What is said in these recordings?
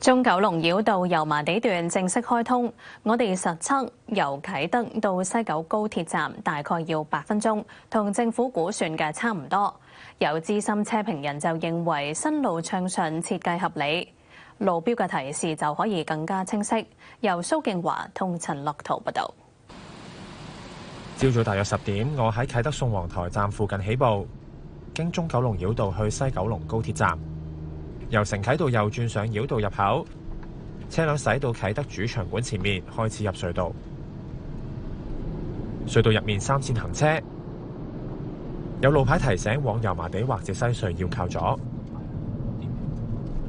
中九龍繞道油麻地段正式開通，我哋實測由啟德到西九高鐵站大概要8分鐘，同政府估算嘅差唔多。有資深車評人就認為新路暢順，設計合理，路標嘅提示就可以更加清晰。由蘇敬華同陳樂圖報道。朝早大約10點，我喺啟德宋皇臺站附近起步，經中九龍繞道去西九龍高鐵站。由城啟道右轉上繞道入口，車輛駛到啟德主場館前面，開始入隧道。隧道入面3線行車，有路牌提醒往油麻地或者西隧要靠左。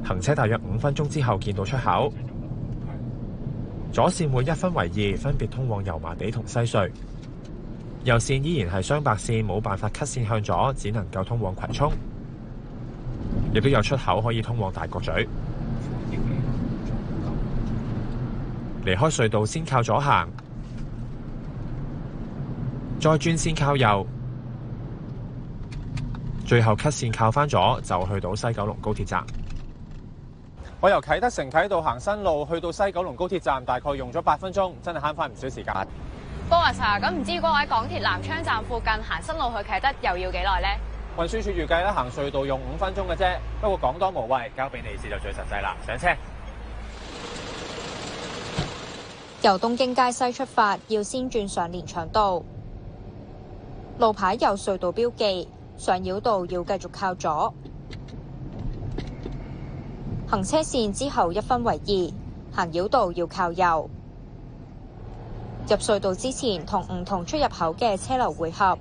行車大約5分鐘之後見到出口，左線會1分為2，分別通往油麻地同西隧。右線依然係雙白線，冇辦法 cut 線向左，只能夠通往葵涌。亦都有出口可以通往大角咀。離開隧道先靠左行，再轉線靠右，最後 cut 線靠返左就去到西九龍高鐵站。我由啟德城啟道行新路去到西九龍高鐵站，大概用咗8分鐘，真係慳返唔少時間。波阿 Sir，咁唔知嗰位港鐵南昌站附近行新路去啟德又要幾耐呢？運輸署預計咧行隧道用5分鐘嘅啫，不過講多無謂，交俾你試就最實際啦。上車。由東京街西出發，要先轉上連翔道，路牌有隧道標記，上繞道要繼續靠左。行車線之後1分為2，行繞道要靠右。入隧道之前同唔同出入口嘅車流匯合。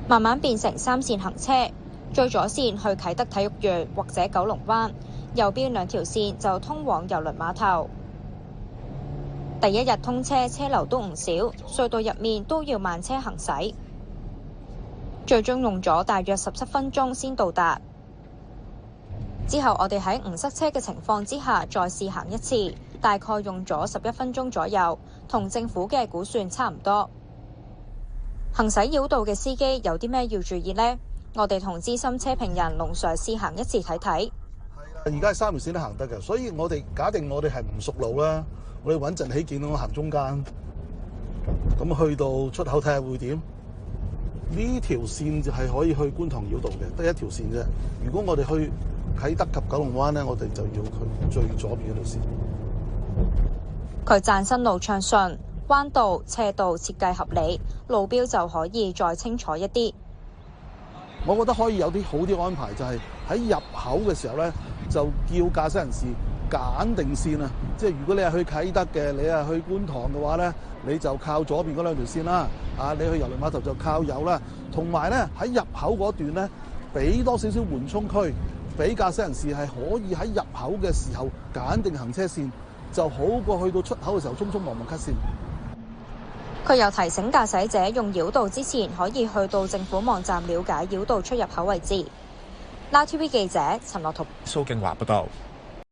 慢慢變成3線行車，最左線去啟德體育園或者九龍灣，右邊2條線就通往郵輪碼頭。第一日通車，車流都唔少，隧道入面都要慢車行駛，最終用咗大約17分鐘先到達。之後我哋喺唔塞車嘅情況之下再試行一次，大概用咗11分鐘左右，同政府嘅估算差唔多。行駛繞道嘅司機有啲咩要注意呢？我哋同資深車評人龍 Sir 試行一次睇睇。而家係3條線都行得嘅，所以我哋假定我哋係唔熟路啦，我哋穩陣起見，我行中間，咁去到出口睇下會點。呢條線就係可以去觀塘繞道嘅，得1條線啫。如果我哋去啟德及九龍灣呢，我哋就要去最左邊嗰條線。佢讚新路暢順。彎道、斜道設計合理，路標就可以再清楚一啲。我覺得可以有啲好啲安排，就係喺入口嘅時候咧，就叫駕駛人士揀定線啊。即係如果你係去啟德嘅，你係去觀塘嘅話咧，你就靠左邊嗰2條線啦。啊，你去郵輪碼頭就靠右啦。同埋咧喺入口嗰段咧，俾多少少緩衝區，俾駕駛人士係可以喺入口嘅時候揀定行車線，就好過去到出口嘅時候匆匆忙忙 cut 線。佢又提醒駕駛者用繞道之前，可以去到政府網站了解繞道出入口位置。Now TV 記者陳樂圖、蘇敬華報道。